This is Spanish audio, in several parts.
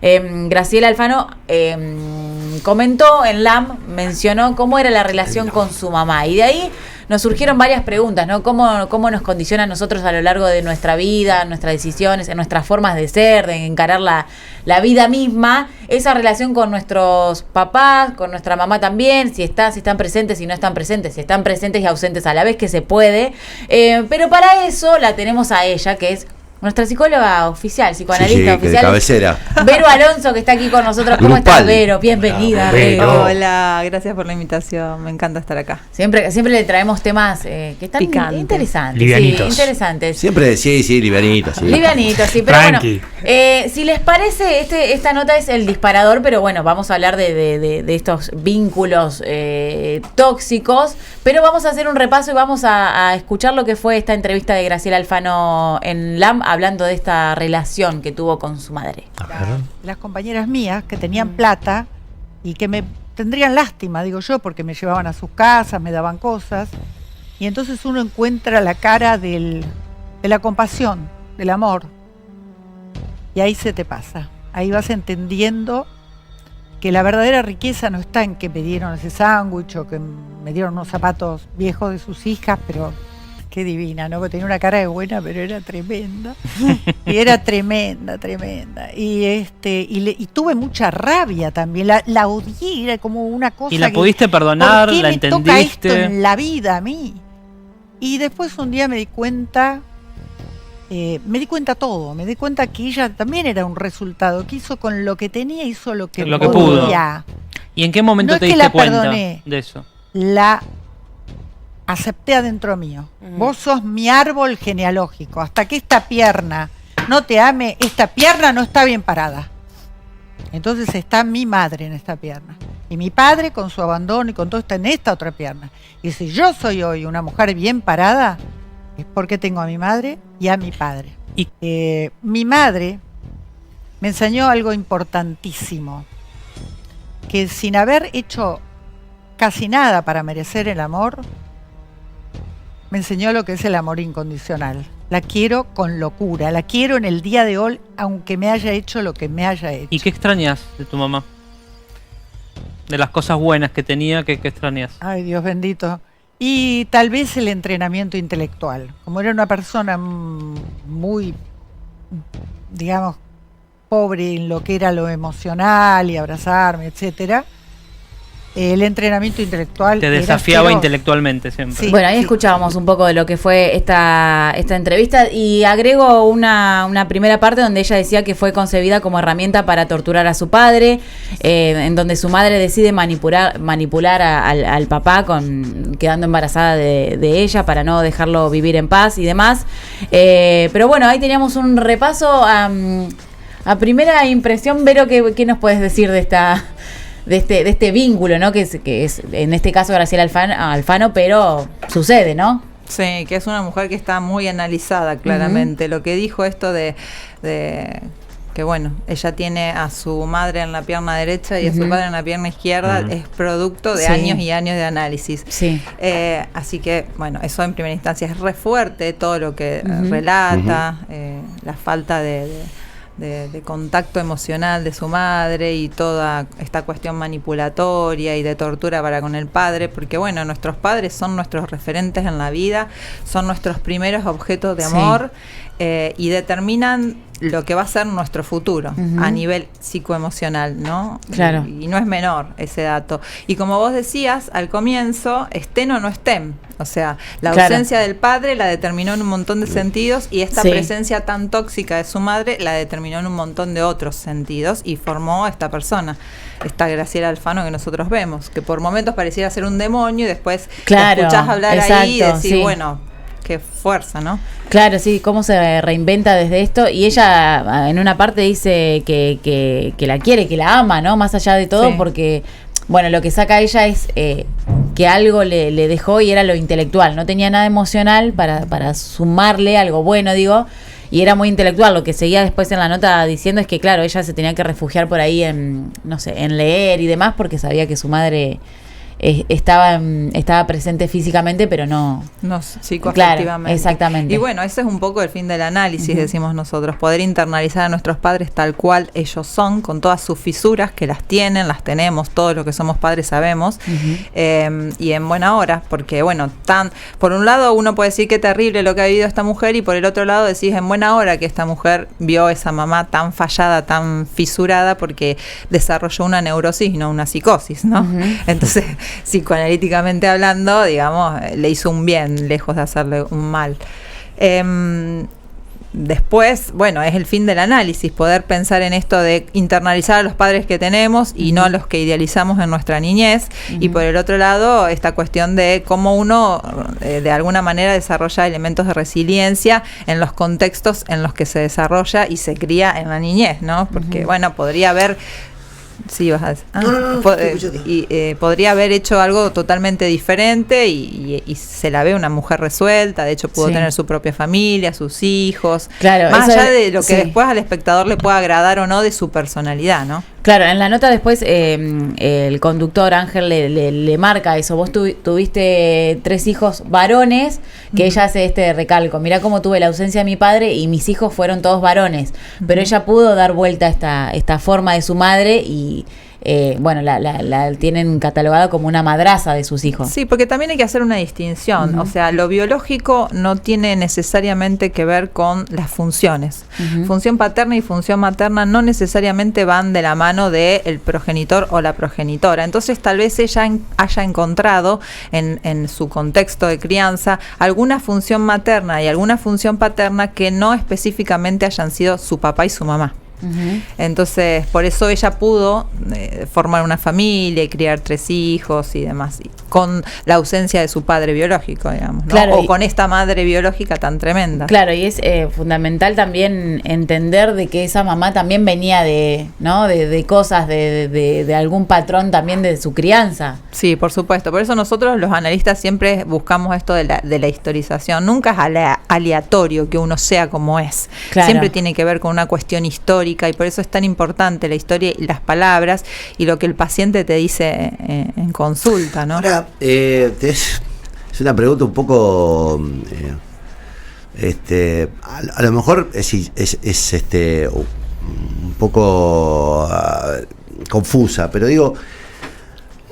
Graciela Alfano comentó en LAM, mencionó cómo era la relación con su mamá. Y de ahí nos surgieron varias preguntas, ¿no? ¿Cómo nos condiciona a nosotros a lo largo de nuestra vida, nuestras decisiones, en nuestras formas de ser, de encarar la vida misma, esa relación con nuestros papás, con nuestra mamá también, si están presentes, si no están presentes, si están presentes y ausentes a la vez, que se puede. Pero para eso la tenemos a ella, que es nuestra psicóloga oficial, psicoanalista oficial. De cabecera. Vero Alonso, que está aquí con nosotros. ¿Cómo estás, Vero? Bienvenida, Vero. Hola, gracias por la invitación. Me encanta estar acá. Siempre le traemos temas que están interesantes. Livianitos. Sí, interesantes. Siempre sí, livianitos. Sí. Livianitos, sí. Pero Tranqui. bueno, si les parece, esta nota es el disparador, pero bueno, vamos a hablar de estos vínculos tóxicos. Pero vamos a hacer un repaso y vamos a escuchar lo que fue esta entrevista de Graciela Alfano en LAM, hablando de esta relación que tuvo con su madre. Las compañeras mías que tenían plata y que me tendrían lástima, digo yo, porque me llevaban a sus casas, me daban cosas, y entonces uno encuentra la cara de la compasión, del amor, y ahí se te pasa, ahí vas entendiendo que la verdadera riqueza no está en que me dieron ese sándwich o que me dieron unos zapatos viejos de sus hijas, pero qué divina, ¿no? Porque tenía una cara de buena, pero era tremenda. Y era tremenda. Y tuve mucha rabia también. La odié, era como una cosa. ¿Y la pudiste perdonar? ¿Por qué ¿La me entendiste? toca esto en la vida a mí? Y después un día me di cuenta todo. Me di cuenta que ella también era un resultado. Que hizo con lo que tenía, hizo lo que podía. ¿Y en qué momento no te es que diste la cuenta perdoné, de eso? La acepté adentro mío. Vos sos mi árbol genealógico. Hasta que esta pierna no te ame, esta pierna no está bien parada. Entonces está mi madre en esta pierna. Y mi padre con su abandono y con todo está en esta otra pierna. Y si yo soy hoy una mujer bien parada, es porque tengo a mi madre y a mi padre. Mi madre me enseñó algo importantísimo. Que sin haber hecho casi nada para merecer el amor, me enseñó lo que es el amor incondicional. La quiero con locura, la quiero en el día de hoy, aunque me haya hecho lo que me haya hecho. ¿Y qué extrañas de tu mamá? De las cosas buenas que tenía, ¿qué extrañas? Ay, Dios bendito. Y tal vez el entrenamiento intelectual. Como era una persona muy, digamos, pobre en lo que era lo emocional y abrazarme, etcétera, el entrenamiento intelectual te desafiaba intelectualmente siempre. Sí, bueno, ahí escuchábamos un poco de lo que fue esta entrevista y agrego una primera parte donde ella decía que fue concebida como herramienta para torturar a su padre, en donde su madre decide manipular al papá quedando embarazada de ella para no dejarlo vivir en paz y demás. Pero bueno, ahí teníamos un repaso a primera impresión. Vero, ¿qué nos puedes decir de este vínculo, ¿no? Que es en este caso Graciela Alfano, pero sucede, ¿no? Sí, que es una mujer que está muy analizada claramente. Lo que dijo esto de que bueno, ella tiene a su madre en la pierna derecha y a su padre en la pierna izquierda, es producto de años y años de análisis. Sí. Así que, bueno, eso en primera instancia es re fuerte, todo lo que relata, la falta de contacto emocional de su madre y toda esta cuestión manipulatoria y de tortura para con el padre, porque bueno, nuestros padres son nuestros referentes en la vida, son nuestros primeros objetos de amor, y determinan lo que va a ser nuestro futuro a nivel psicoemocional, ¿no? Claro. Y no es menor ese dato. Y como vos decías al comienzo, estén o no estén, o sea, la ausencia del padre la determinó en un montón de sentidos y esta presencia tan tóxica de su madre la determinó en un montón de otros sentidos y formó esta persona, esta Graciela Alfano que nosotros vemos, que por momentos pareciera ser un demonio y después la escuchás hablar ahí y decís, bueno, qué fuerza, ¿no? Claro, sí, cómo se reinventa desde esto. Y ella en una parte dice que la quiere, que la ama, ¿no? Más allá de todo, porque, bueno, lo que saca ella es que algo le dejó y era lo intelectual. No tenía nada emocional para sumarle algo bueno, digo, y era muy intelectual. Lo que seguía después en la nota diciendo es que, claro, ella se tenía que refugiar por ahí en, no sé, en leer y demás, porque sabía que su madre estaba presente físicamente, pero no psicoafectivamente. Claro, exactamente. Y bueno, ese es un poco el fin del análisis, decimos nosotros, poder internalizar a nuestros padres tal cual ellos son, con todas sus fisuras, que las tenemos, todos los que somos padres sabemos, y en buena hora, porque bueno, por un lado uno puede decir qué terrible lo que ha vivido esta mujer, y por el otro lado decís en buena hora que esta mujer vio esa mamá tan fallada, tan fisurada, porque desarrolló una neurosis y no una psicosis, ¿no? Entonces, psicoanalíticamente hablando, digamos, le hizo un bien lejos de hacerle un mal. Después, bueno, es el fin del análisis, poder pensar en esto de internalizar a los padres que tenemos y no a los que idealizamos en nuestra niñez. Y por el otro lado, esta cuestión de cómo uno de alguna manera desarrolla elementos de resiliencia en los contextos en los que se desarrolla y se cría en la niñez, ¿no? Porque, bueno, podría haber... Sí, vas a decir. Podría haber hecho algo totalmente diferente y se la ve una mujer resuelta. De hecho, pudo tener su propia familia, sus hijos. Claro, más allá de lo que después al espectador le pueda agradar o no de su personalidad, ¿no? Claro, en la nota después el conductor Ángel le marca eso. Vos tuviste 3 hijos varones, que ella hace este recalco. Mirá cómo tuve la ausencia de mi padre y mis hijos fueron todos varones. Pero ella pudo dar vuelta a esta forma de su madre y... bueno, la tienen catalogada como una madraza de sus hijos. Sí, porque también hay que hacer una distinción. O sea, lo biológico no tiene necesariamente que ver con las funciones. Función paterna y función materna no necesariamente van de la mano del progenitor o la progenitora. Entonces, tal vez ella haya encontrado en su contexto de crianza alguna función materna y alguna función paterna que no específicamente hayan sido su papá y su mamá. Entonces, por eso ella pudo formar una familia y criar 3 hijos y demás, con la ausencia de su padre biológico, digamos, ¿no? Claro, o con esta madre biológica tan tremenda. Claro, y es fundamental también entender de que esa mamá también venía de cosas, de algún patrón también de su crianza. Sí, por supuesto. Por eso nosotros los analistas siempre buscamos esto de la historización. Nunca es aleatorio que uno sea como es. Claro. Siempre tiene que ver con una cuestión histórica, y por eso es tan importante la historia y las palabras y lo que el paciente te dice en consulta, ¿no? Ahora, es una pregunta un poco a lo mejor es un poco confusa, pero digo,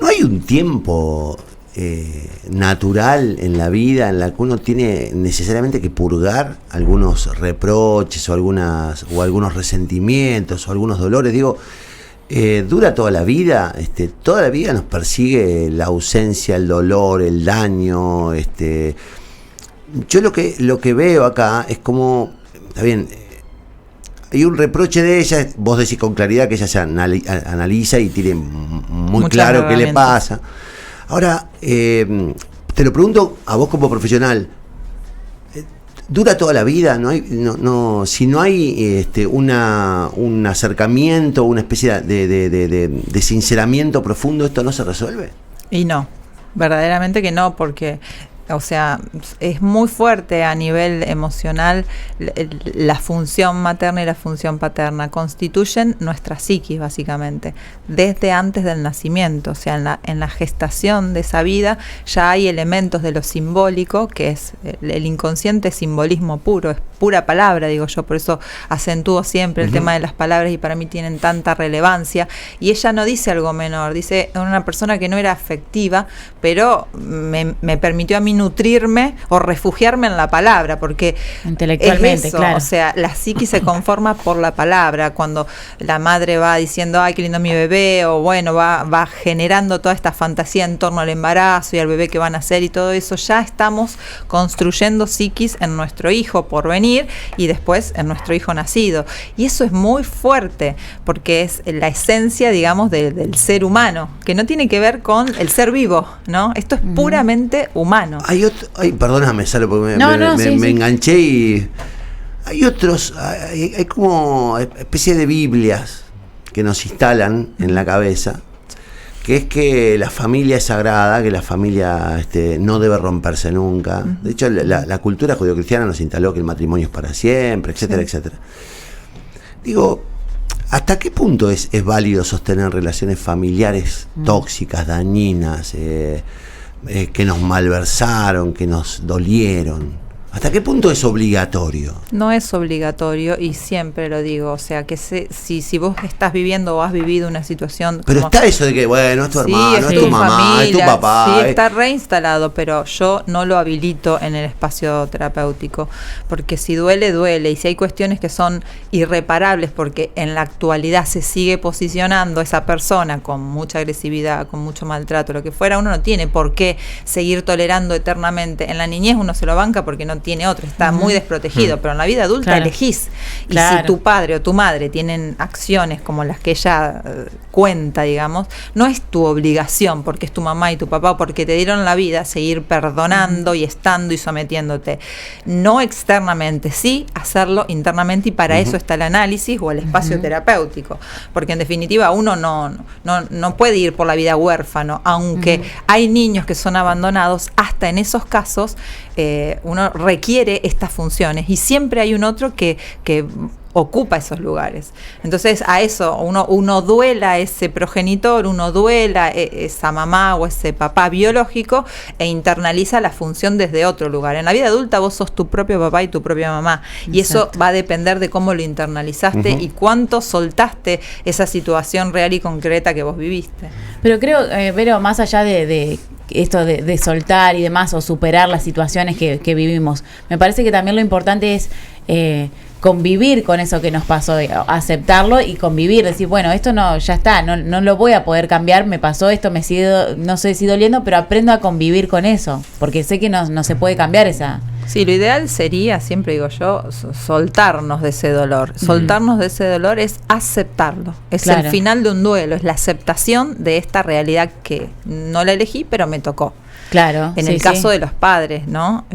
¿no hay un tiempo natural en la vida en la que uno tiene necesariamente que purgar algunos reproches o algunos resentimientos o algunos dolores? Digo, dura toda la vida nos persigue la ausencia, el dolor, el daño. Yo lo que veo acá es como, está bien, hay un reproche de ella, vos decís con claridad que ella se analiza y tiene muy claro qué le pasa. Ahora, te lo pregunto a vos como profesional, ¿dura toda la vida? Si no hay un acercamiento, una especie de sinceramiento profundo, ¿esto no se resuelve? Y no, verdaderamente que no, porque... O sea, es muy fuerte a nivel emocional la función materna y la función paterna. Constituyen nuestra psiquis, básicamente, desde antes del nacimiento. O sea, en la gestación de esa vida ya hay elementos de lo simbólico, que es el inconsciente simbolismo puro, es pura palabra, digo yo, por eso acentúo siempre el tema de las palabras y para mí tienen tanta relevancia. Y ella no dice algo menor, dice una persona que no era afectiva, pero me permitió a mí nutrirme o refugiarme en la palabra, porque intelectualmente, es eso, claro. O sea, la psiquis se conforma por la palabra. Cuando la madre va diciendo, ay, qué lindo mi bebé, o bueno, va generando toda esta fantasía en torno al embarazo y al bebé que van a nacer y todo eso, ya estamos construyendo psiquis en nuestro hijo por venir y después en nuestro hijo nacido. Y eso es muy fuerte, porque es la esencia, digamos, del ser humano, que no tiene que ver con el ser vivo, ¿no? Esto es puramente humano. Perdóname, Salo, porque me enganché y hay como especie de Biblias que nos instalan en la cabeza, que es que la familia es sagrada, que la familia no debe romperse nunca. De hecho, la cultura judeocristiana nos instaló que el matrimonio es para siempre, etcétera, etcétera. Digo, ¿Hasta qué punto es válido sostener relaciones familiares tóxicas, dañinas, que nos malversaron, que nos dolieron? ¿Hasta qué punto es obligatorio? No es obligatorio y siempre lo digo, o sea, que si vos estás viviendo o has vivido una situación... Pero está eso de que, bueno, es tu hermano, sí, es tu mamá, familia, es tu papá. Sí, está reinstalado, pero yo no lo habilito en el espacio terapéutico, porque si duele, duele, y si hay cuestiones que son irreparables, porque en la actualidad se sigue posicionando esa persona con mucha agresividad, con mucho maltrato, lo que fuera, uno no tiene por qué seguir tolerando eternamente. En la niñez uno se lo banca porque no tiene otro, está muy desprotegido, pero en la vida adulta elegís. Y si tu padre o tu madre tienen acciones como las que ella cuenta, digamos, no es tu obligación, porque es tu mamá y tu papá, o porque te dieron la vida, seguir perdonando y estando y sometiéndote. No externamente, sí hacerlo internamente, y para eso está el análisis o el espacio terapéutico, porque en definitiva uno no puede ir por la vida huérfano, aunque hay niños que son abandonados, hasta en esos casos uno requiere estas funciones, y siempre hay un otro que ocupa esos lugares. Entonces a eso uno duela a ese progenitor, uno duela a esa mamá o ese papá biológico, e internaliza la función desde otro lugar. En la vida adulta vos sos tu propio papá y tu propia mamá. Y eso va a depender de cómo lo internalizaste y cuánto soltaste esa situación real y concreta que vos viviste. Pero creo, Vero, más allá de esto de soltar y demás, o superar las situaciones que vivimos, me parece que también lo importante es convivir con eso que nos pasó, aceptarlo y convivir, decir, bueno, esto no, ya está, no lo voy a poder cambiar, me pasó esto, no sé si doliendo, pero aprendo a convivir con eso, porque sé que no se puede cambiar esa... Sí, lo ideal sería, siempre digo yo, soltarnos de ese dolor. Soltarnos de ese dolor es aceptarlo. Es el final de un duelo, es la aceptación de esta realidad que no la elegí, pero me tocó. Claro. En el caso de los padres, ¿no?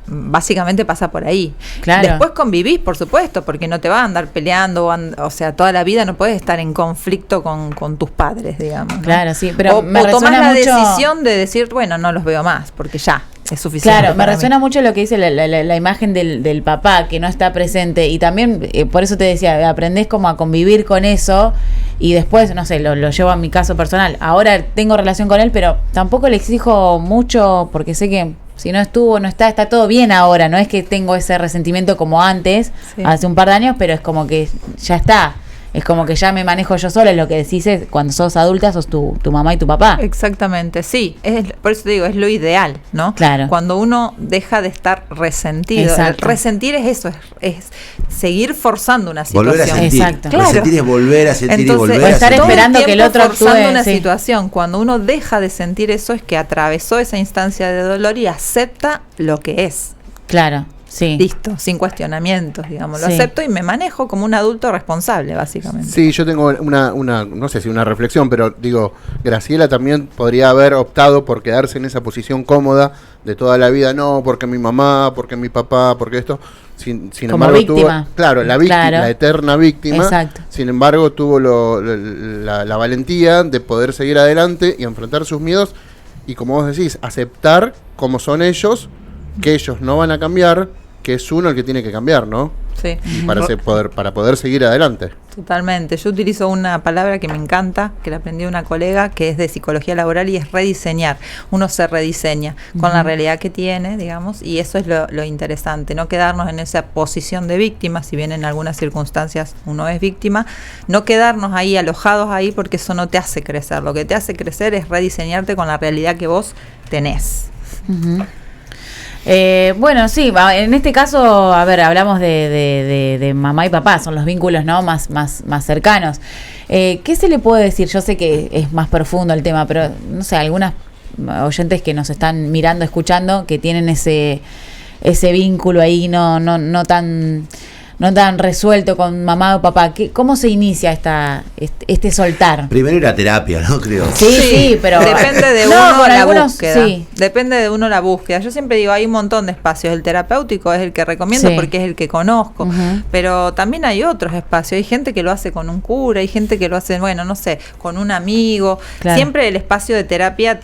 Básicamente pasa por ahí. Claro. Después convivís, por supuesto, porque no te vas a andar peleando, o sea, toda la vida no puedes estar en conflicto con tus padres, digamos, ¿no? Claro, sí, pero o tomás la decisión de decir, bueno, no los veo más, porque ya es suficiente. Claro, me resuena mucho lo que dice la imagen del papá que no está presente, y también por eso te decía, aprendés como a convivir con eso, y después, no sé, lo llevo a mi caso personal. Ahora tengo relación con él, pero tampoco le exijo mucho, porque sé que si no estuvo, no está todo bien ahora. No es que tengo ese resentimiento como antes, hace un par de años, pero es como que ya está. Es como que ya me manejo yo sola. Es lo que decís, es cuando sos adulta sos tu mamá y tu papá. Exactamente, sí. Por eso te digo, es lo ideal, ¿no? Claro. Cuando uno deja de estar resentido. Exacto. Resentir es eso, es seguir forzando una situación. Volver a sentir. Exacto. Claro. Resentir es volver a sentir. Entonces, y volver o a estar sentir. esperando que el otro actúe. Forzando una situación. Cuando uno deja de sentir eso, es que atravesó esa instancia de dolor y acepta lo que es. Claro, sí. Listo, sin cuestionamientos, digamos. Lo acepto y me manejo como un adulto responsable, básicamente. Sí, yo tengo una, no sé si una reflexión, pero digo, Graciela también podría haber optado por quedarse en esa posición cómoda de toda la vida, no, porque mi mamá, porque mi papá, porque esto. Sin como embargo, víctima. la víctima, la eterna víctima. Exacto. Sin embargo, tuvo la valentía de poder seguir adelante y enfrentar sus miedos, y como vos decís, aceptar cómo son ellos, que ellos no van a cambiar, que es uno el que tiene que cambiar, ¿no? Sí. Para poder seguir adelante. Totalmente. Yo utilizo una palabra que me encanta, que la aprendí de una colega, que es de psicología laboral, y es rediseñar. Uno se rediseña con la realidad que tiene, digamos, y eso es lo interesante, no quedarnos en esa posición de víctima, si bien en algunas circunstancias uno es víctima, no quedarnos ahí, alojados ahí, porque eso no te hace crecer. Lo que te hace crecer es rediseñarte con la realidad que vos tenés. Bueno, sí, en este caso, a ver, hablamos de mamá y papá, son los vínculos, ¿no? más cercanos. ¿Qué se le puede decir? Yo sé que es más profundo el tema, pero no sé, algunas oyentes que nos están mirando, escuchando, que tienen ese vínculo ahí no tan resuelto con mamá o papá. ¿Cómo se inicia este soltar. Primero ir a terapia, ¿no? Creo. Sí, pero depende de No, uno con la algunos, búsqueda. sí. Depende de uno la búsqueda. Yo siempre digo, hay un montón de espacios. El terapéutico es el que recomiendo Sí. porque es el que conozco. Ujú. Pero también hay otros espacios. Hay gente que lo hace con un cura, hay gente que lo hace, bueno, no sé, con un amigo. Claro. Siempre el espacio de terapia,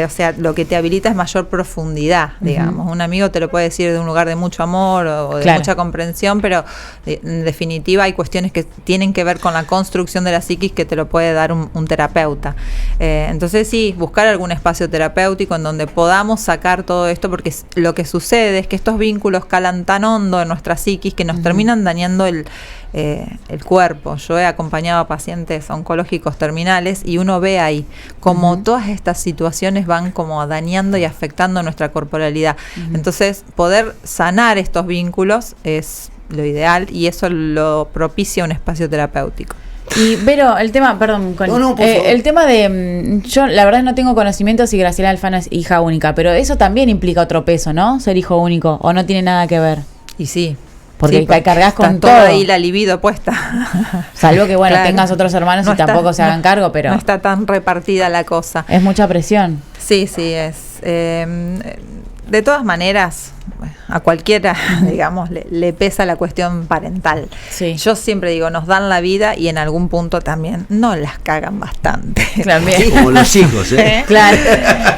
o sea, lo que te habilita es mayor profundidad, digamos. Un amigo te lo puede decir de un lugar de mucho amor o de Claro. mucha comprensión, pero en definitiva hay cuestiones que tienen que ver con la construcción de la psiquis que te lo puede dar un terapeuta. Entonces sí, buscar algún espacio terapéutico en donde podamos sacar todo esto, porque lo que sucede es que estos vínculos calan tan hondo en nuestra psiquis que nos terminan dañando el cuerpo. Yo he acompañado a pacientes oncológicos terminales y uno ve ahí como todas estas situaciones van como dañando y afectando nuestra corporalidad. Entonces, poder sanar estos vínculos es lo ideal y eso lo propicia un espacio terapéutico. Y Vero, el tema, perdón, No, por favor. el tema de, yo la verdad no tengo conocimiento si Graciela Alfano es hija única, pero eso también implica otro peso, ¿no? Ser hijo único, o no tiene nada que ver. Y sí. Porque cargas con está todo. ahí la libido puesta. Salvo que, bueno, Claro. tengas otros hermanos No y tampoco se hagan no- cargo, pero no está tan repartida la cosa. es mucha presión. Sí, es. De todas maneras, a cualquiera, digamos, le pesa la cuestión parental. Sí. Yo siempre digo, nos dan la vida y en algún punto también nos las cagan bastante. También. Como los hijos, ¿eh? Claro,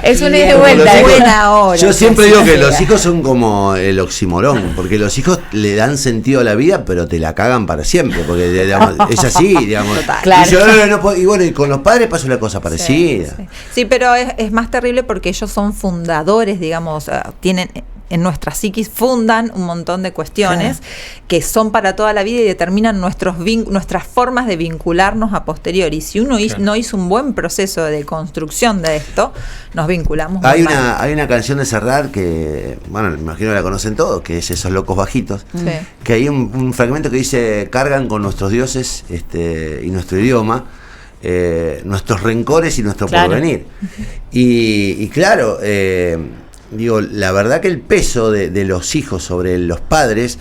es una ida y Como vuelta. los hijos. Buena hora. Yo siempre que digo se que los diga. hijos son como el oximorón, porque los hijos le dan sentido a la vida, pero te la cagan para siempre, porque digamos, es así, digamos. Total. Claro. Y yo, no puedo- y bueno, y con los padres pasa una cosa parecida. Sí, pero es más terrible porque ellos son fundadores, digamos, tienen en nuestra psiquis fundan un montón de cuestiones que son para toda la vida y determinan nuestras formas de vincularnos a posteriori. Si uno no hizo un buen proceso de construcción de esto, nos vinculamos muy mal. Hay una canción de Serrat que, bueno, me imagino que la conocen todos, que es Esos locos bajitos, Sí. que hay un fragmento que dice, cargan con nuestros dioses y nuestro idioma, nuestros rencores y nuestro Claro. porvenir. Y claro, digo, la verdad que el peso de los hijos sobre los padres,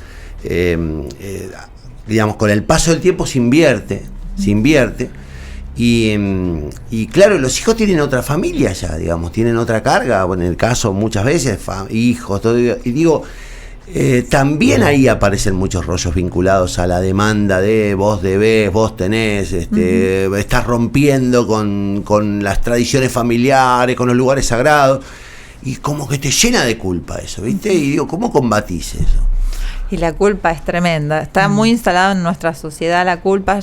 digamos, con el paso del tiempo se invierte. Y claro, los hijos tienen otra familia ya, digamos, tienen otra carga, bueno, en el caso muchas veces, hijos, todo, y digo, también ahí aparecen muchos rollos vinculados a la demanda de vos debés, vos tenés, estás rompiendo con las tradiciones familiares, con los lugares sagrados, y como que te llena de culpa eso, ¿viste? Y digo, ¿cómo combatís eso? Y la culpa es tremenda. Está muy instalado en nuestra sociedad la culpa.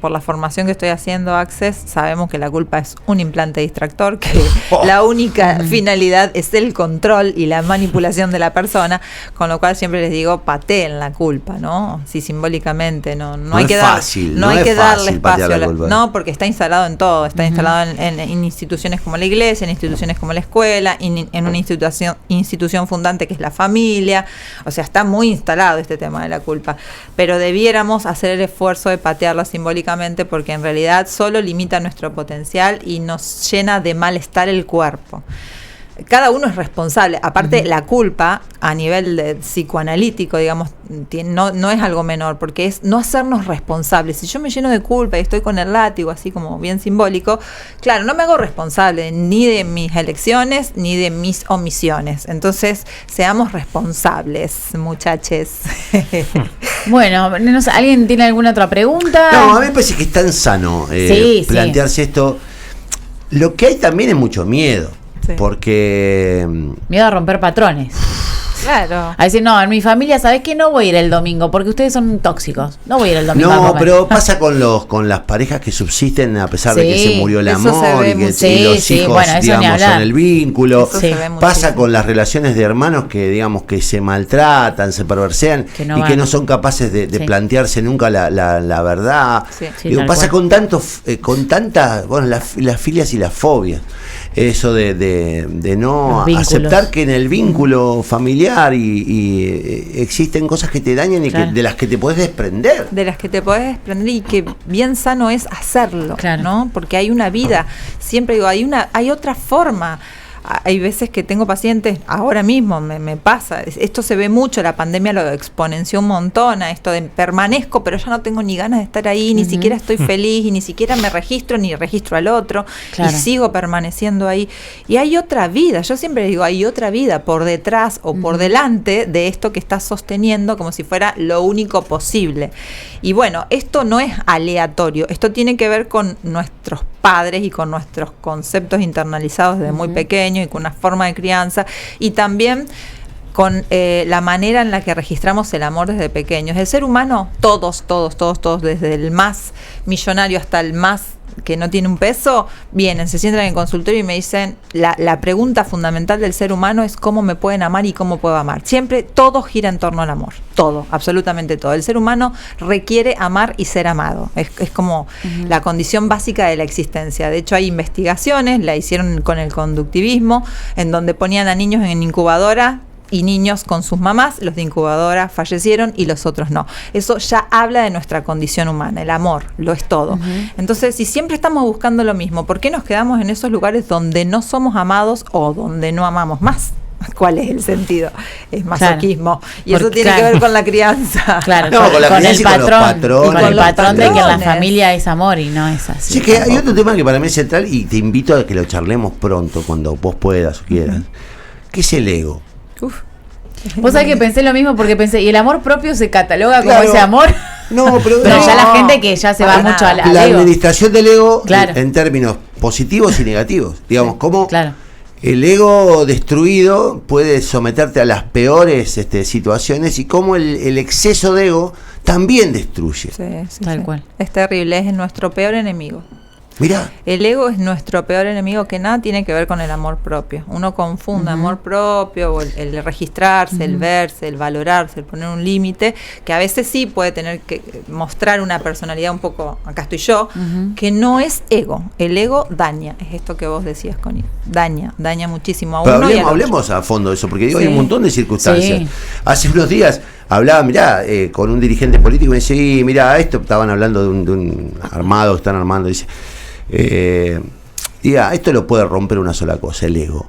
Por la formación que estoy haciendo, Access, sabemos que la culpa es un implante distractor, que la única finalidad es el control y la manipulación de la persona, con lo cual siempre les digo, pateen la culpa, ¿no? Sí, simbólicamente, no No hay es que fácil, no no hay es que darle fácil patear espacio. la culpa. No, porque está instalado en todo. Está instalado en instituciones como la iglesia, en instituciones como la escuela, en una institución fundante que es la familia. O sea, está muy instalado este tema de la culpa, pero debiéramos hacer el esfuerzo de patearla simbólicamente porque en realidad solo limita nuestro potencial y nos llena de malestar el cuerpo. Cada uno es responsable. Aparte, la culpa a nivel de psicoanalítico, digamos, no es algo menor, porque es no hacernos responsables. Si yo me lleno de culpa y estoy con el látigo, así como bien simbólico, claro, no me hago responsable ni de mis elecciones ni de mis omisiones. Entonces, seamos responsables, muchachos. Bueno, no sé, ¿alguien tiene alguna otra pregunta? No, a mí me parece que es tan sano Sí, plantearse esto. Lo que hay también es mucho miedo. Sí. Porque Miedo a romper patrones. Claro. A decir, no, en mi familia, ¿sabés qué? No voy a ir el domingo porque ustedes son tóxicos. No voy a ir el domingo a no, comer. pero pasa con las parejas que subsisten a pesar de que Sí, se murió el eso se amor ve y que mucho. y los Sí, hijos, bueno, eso ni digamos, hablar. son el vínculo. Eso Sí. se ve muchísimo. Pasa con las relaciones de hermanos que, digamos, que se maltratan, se perversean Que no y van. que no son capaces de Sí. plantearse nunca la verdad. Sí. Sí, Digo, tal pasa cual. con tantas, bueno, las filias y las fobias. Eso de no Los vínculos. aceptar que en el vínculo familiar y existen cosas que te dañan y Claro. de las que te podés desprender. De las que te podés desprender y que bien sano es hacerlo, Claro. ¿no? Porque hay una vida, siempre digo, hay otra forma. hay veces que tengo pacientes, ahora mismo me pasa, esto se ve mucho, la pandemia lo exponenció un montón a esto de permanezco, pero ya no tengo ni ganas de estar ahí, ni siquiera estoy feliz, y ni siquiera me registro, ni registro al otro, y sigo permaneciendo ahí. Y hay otra vida, yo siempre digo, hay otra vida por detrás o por delante de esto que estás sosteniendo como si fuera lo único posible. Y bueno, esto no es aleatorio, esto tiene que ver con nuestros padres y con nuestros conceptos internalizados desde muy pequeños y con una forma de crianza, y también con la manera en la que registramos el amor desde pequeños. El ser humano, todos, desde el más millonario hasta el más que no tiene un peso, vienen, se sientan en el consultorio y me dicen, la pregunta fundamental del ser humano es cómo me pueden amar y cómo puedo amar. Siempre todo gira en torno al amor, todo, absolutamente todo. El ser humano requiere amar y ser amado, es como la condición básica de la existencia. De hecho hay investigaciones, la hicieron con el conductivismo, en donde ponían a niños en incubadora y niños con sus mamás, los de incubadora fallecieron y los otros no. Eso ya habla de nuestra condición humana, el amor, lo es todo. Entonces, si siempre estamos buscando lo mismo, ¿por qué nos quedamos en esos lugares donde no somos amados o donde no amamos más? ¿Cuál es el sentido? Es masoquismo. Y eso tiene que ver con la crianza. Claro, No, con la con crianza el y con los patrón. patrones. Y con el patrón de que en la patrones. familia es amor y no es así. Sí, que hay otro tema que para mí es central y te invito a que lo charlemos pronto, cuando vos puedas o quieras, que es el ego. Uf. Vos sabés que pensé lo mismo porque pensé, ¿y el amor propio se cataloga Claro. como ese amor? No, pero Ya no. la gente que ya se va Para mucho nada. al La ego. administración del ego Claro. en términos positivos y negativos. Digamos, cómo Claro. el ego destruido puede someterte a las peores situaciones y cómo el exceso de ego también destruye. Sí, Tal cual. Es terrible, es nuestro peor enemigo. Mirá, El ego es nuestro peor enemigo, que nada tiene que ver con el amor propio. Uno confunde amor propio, o el registrarse, el verse, el valorarse, el poner un límite, que a veces sí puede tener que mostrar una personalidad un poco, acá estoy yo, que no es ego. El ego daña, es esto que vos decías, Connie. Daña muchísimo a pero uno y al otro. hablemos a fondo de eso, porque digo, Sí. hay un montón de circunstancias. Sí. Hace unos días hablaba, mirá, con un dirigente político y me decía, y mirá, esto estaban hablando de un armado que están armando, dice, diga, esto lo puede romper una sola cosa, el ego.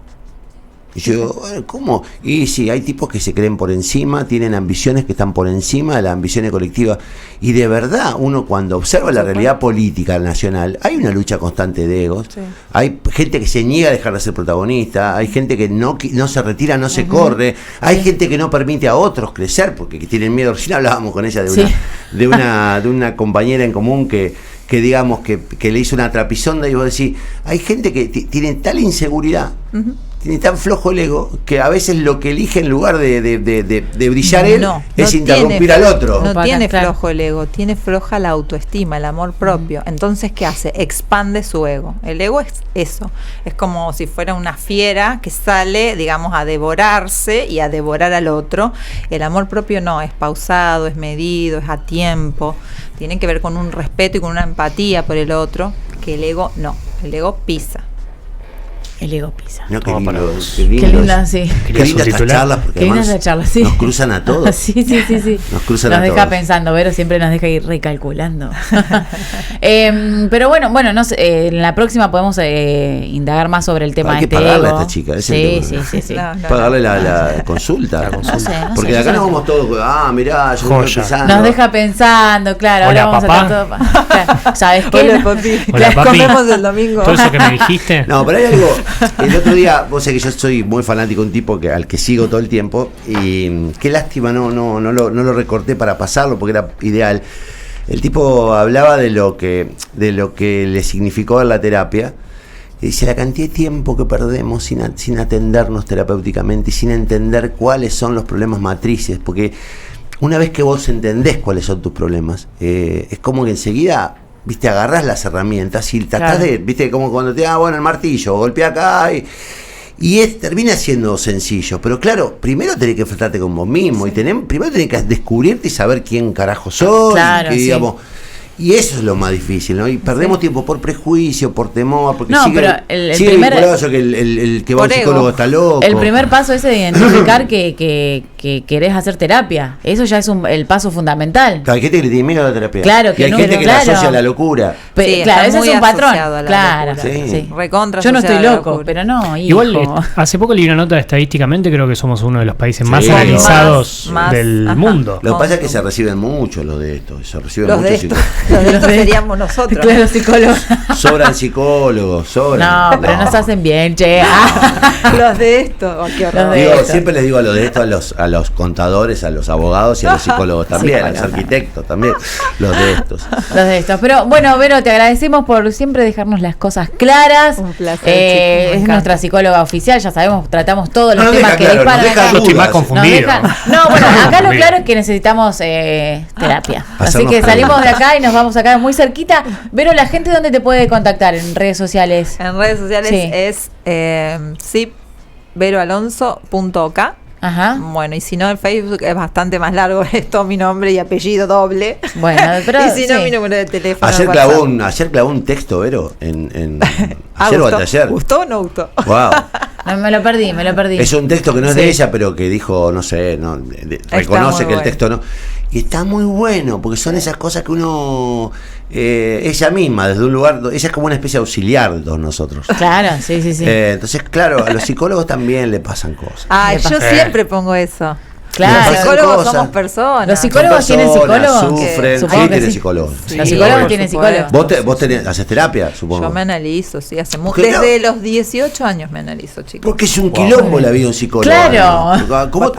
Y yo digo, ¿cómo? Y sí, hay tipos que se creen por encima, tienen ambiciones que están por encima de las ambiciones colectivas. Y de verdad, uno cuando observa la realidad política nacional, hay una lucha constante de egos. Sí. Hay gente que se niega a dejar de ser protagonista, hay gente que no se retira, no se corre, hay gente que no permite a otros crecer porque tienen miedo. Recién hablábamos con ella de una compañera en común que digamos que le hizo una trapisonda y vos decís, hay gente que tiene tal inseguridad, tiene tan flojo el ego, que a veces lo que elige en lugar de brillar él es interrumpir al otro. No tiene Claro. flojo el ego, tiene floja la autoestima, el amor propio. Entonces, ¿qué hace? Expande su ego. El ego es eso. Es como si fuera una fiera que sale, digamos, a devorarse y a devorar al otro. El amor propio no, es pausado, es medido, es a tiempo. Tiene que ver con un respeto y con una empatía por el otro, que el ego no. El ego pisa. El ego pisa. No, qué Todo para lindo, vos. qué lindo Qué es. linda, sí. Qué ¿Querías linda un estas titular? charlas, porque Qué linda además esa charla, sí. nos cruzan a todos. Sí. Nos cruzan Nos a deja todos. pensando, Vero siempre nos deja ir recalculando. Pero bueno, no sé, en la próxima podemos indagar más sobre el tema Hay de que este pagarle a ego. esta chica, ese es el Sí. tema. No, Pagarle la consulta. La consulta. No sé, Porque de yo acá sé. nos vamos todos, mirá, yo Joya. estoy pensando. Nos deja pensando, claro. Hola, ahora vamos papá. a estar todo. Claro, ¿sabes qué? Hola, No. papi. Hola, papi. Comemos el domingo. Todo eso que me dijiste. No, pero hay algo. El otro día, vos sabés que yo soy muy fanático de un tipo al que sigo todo el tiempo. Y qué lástima, no lo recorté para pasarlo porque era ideal. El tipo hablaba de lo que le significó la terapia. Y dice, la cantidad de tiempo que perdemos sin atendernos terapéuticamente y sin entender cuáles son los problemas matrices. Porque una vez que vos entendés cuáles son tus problemas, es como que enseguida, viste, agarrás las herramientas y tratás Claro. viste, como cuando te bueno, el martillo, golpea acá y termina siendo sencillo. Pero claro, primero tenés que enfrentarte con vos mismo y primero tenés que descubrirte y saber quién carajo sos. Claro, y, sí. digamos, Y eso es lo más difícil, ¿no? Y perdemos tiempo por prejuicio, por temor, porque No, sigue, pero el sigue primer- vinculado a eso que el que va a un Por ego. psicólogo está loco. El primer paso es de identificar que querés hacer terapia. Eso ya es el paso fundamental. Hay gente que le tiene miedo a la terapia. Claro, y que hay no, gente pero que la claro. asocia a la locura. Sí, Claro, está ese es muy un patrón. asociado a la Claro, locura. Sí. Recontra Yo no estoy asociado a la loco, locura. pero no, hijo. Igual, hace poco leí una nota estadísticamente, creo que somos uno de los países más Sí. analizados Más, del ajá. mundo. Lo que pasa es que se reciben mucho los de esto. Se reciben Los muchos de estos, psicólogos. los de estos seríamos nosotros. Claro, psicólogo. Sobran psicólogos, sobran. No, pero no se hacen bien, che. Los de estos, oh, qué horror. Los de Digo, esto. siempre les digo a los de esto, a los contadores, a los abogados y a los psicólogos también, a los Psicólogos. arquitectos también, los de estos. Los de estos. Pero bueno, Vero, te agradecemos por siempre dejarnos las cosas claras. Un placer, chicos, me es encanta. nuestra psicóloga oficial, ya sabemos, tratamos todos los No, temas deja que claro, disparan no deja acá. Yo estoy más dudas. confundido. No, bueno, acá lo claro es que necesitamos terapia. Así Hacernos que salimos de preguntas. acá y nos vamos acá muy cerquita. Vero, ¿la gente dónde te puede contactar? En redes sociales. En redes sociales Sí. es veroalonso.ok. Ajá. Bueno, y si no, el Facebook es bastante más largo, es todo mi nombre y apellido doble. Bueno, pero y si no, sí. mi número de teléfono. Ayer WhatsApp. clavó un texto, Vero, ayer o ¿Gustó? anteayer. ¿Gustó o no gustó? Wow. No, me lo perdí. Es un texto que no es Sí. de ella, pero que dijo, no sé, no, reconoce muy que el bueno. texto no. Y está muy bueno, porque son esas cosas que uno, ella misma, desde un lugar, ella es como una especie de auxiliar de todos nosotros. Claro, sí. Entonces, claro, a los psicólogos también le pasan cosas. Ah, Me yo pasa. siempre pongo eso. Claro. Los pasan psicólogos cosas. somos personas. Los psicólogos tienen psicólogos. Sufren, Supongo sí, que tienen sí. psicólogos. Sí, Los psicólogos por tienen supuesto. psicólogos. Vos haces terapia, supongo. Yo me analizo, sí, hace mucho. Porque Desde los 18 años me analizo, chicos. Porque es un quilombo la vida de un psicólogo. Claro. ¿no? ¿Cómo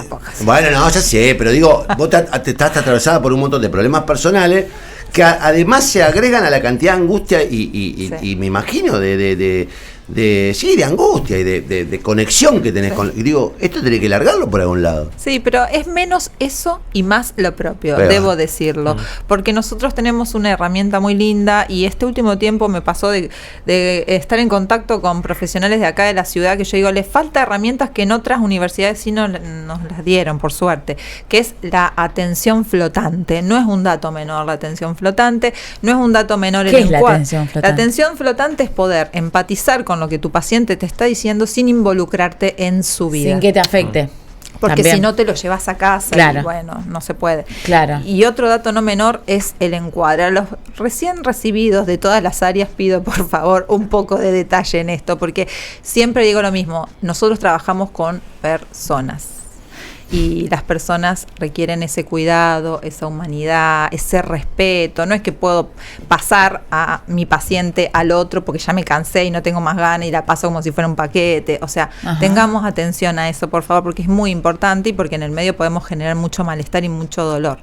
bueno, no, ya sé, pero digo, vos te estás atravesada por un montón de problemas personales que además se agregan a la cantidad de angustia y me imagino de angustia y de conexión que tenés con. Y digo, esto tenés que largarlo por algún lado. Sí, pero es menos eso y más lo propio, Pero- debo decirlo. Porque nosotros tenemos una herramienta muy linda y este último tiempo me pasó de estar en contacto con profesionales de acá de la ciudad que yo digo, les falta herramientas que en otras universidades sí nos las dieron, por suerte, que es la atención flotante. No es un dato menor la atención flotante, no es un dato menor ¿Qué el es la encuadre. atención flotante? La atención flotante es poder empatizar con lo que tu paciente te está diciendo sin involucrarte en su vida. Sin que te afecte. Porque También. si no te lo llevas a casa Claro. y bueno, no se puede. Claro. Y otro dato no menor es el encuadre. A los recién recibidos de todas las áreas pido por favor un poco de detalle en esto, porque siempre digo lo mismo, nosotros trabajamos con personas. Y las personas requieren ese cuidado, esa humanidad, ese respeto. No es que puedo pasar a mi paciente al otro porque ya me cansé y no tengo más ganas y la paso como si fuera un paquete. O sea, Ajá. tengamos atención a eso, por favor, porque es muy importante y porque en el medio podemos generar mucho malestar y mucho dolor.